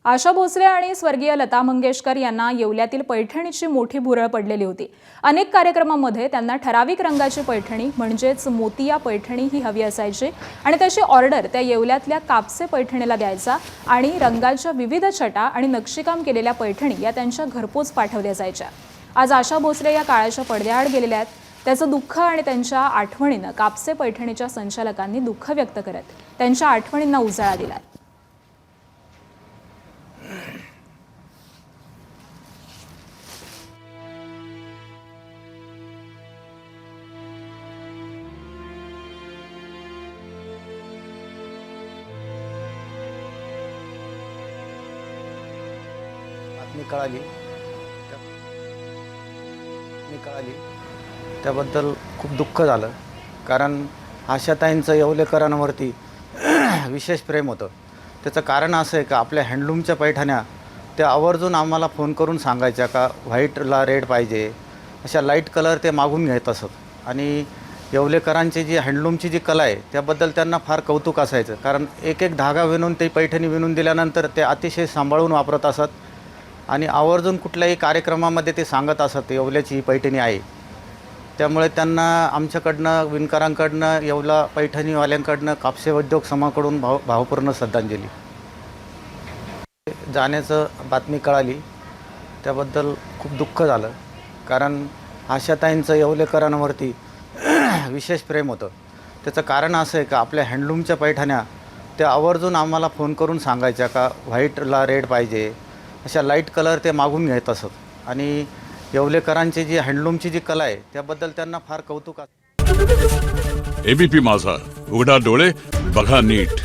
आशा भोसले आणि स्वर्गीय लता मंगेशकर यांना येवल्यातील पैठणीची मोठी भुरळ पडलेली होती। अनेक कार्यक्रमांमध्ये त्यांना ठराविक रंगाची पैठणी म्हणजेच मोतिया पैठणी ही हवी असायची आणि त्याची ऑर्डर त्या येवल्यातल्या कापसे पैठणीला द्यायचा आणि रंगाच्या विविध छटा आणि नक्षीकाम केलेल्या पैठणी या त्यांच्या घरपोच पाठवल्या जायच्या। आज आशा भोसले या काळाच्या पडद्याआड गेलेल्या आहेत। त्याचं दुःख आणि त्यांच्या आठवणींना कापसे पैठणीच्या संचालकांनी दुःख व्यक्त करत त्यांच्या आठवणींना उजाळा दिलाय। कळाली त्याबद्दल खूप दुःख झालं, कारण आशाताईंचं येवलेकरांवरती विशेष प्रेम होतं। त्याचं कारण असं आहे का आपल्या हँडलूमच्या पैठण्या त्या आवर्जून आम्हाला फोन करून सांगायच्या का व्हाईटला रेड पाहिजे, अशा लाईट कलर ते मागून घेत असत। आणि येवलेकरांची जी हँडलूमची जी कला आहे त्याबद्दल त्यांना फार कौतुक असायचं, कारण एक एक धागा विणून ते पैठणी विणून दिल्यानंतर ते अतिशय सांभाळून वापरत असत आणि आवर्जून कुठल्याही कार्यक्रमामध्ये ते सांगत असत येवल्याची ही पैठणी आहे। त्यामुळे त्यांना आमच्याकडनं विणकरांकडनं येवला पैठणीवाल्यांकडनं कापसे उद्योग समाकडून भावपूर्ण श्रद्धांजली। जाण्याचं बातमी कळाली त्याबद्दल खूप दुःख झालं, कारण आशाताईंचं येवलेकरांवरती विशेष प्रेम होतं। त्याचं कारण असं आहे का आपल्या हँडलूमच्या पैठण्या त्या आवर्जून आम्हाला फोन करून सांगायच्या का व्हाईटला रेड पाहिजे, अशा लाईट कलर ते मागून घेत असत। आणि येवलेकरांची जी हँडलूमची जी कला आहे त्याबद्दल त्यांना फार कौतुक असतं। एबीपी माझा, उघडा डोळे बघा नीट।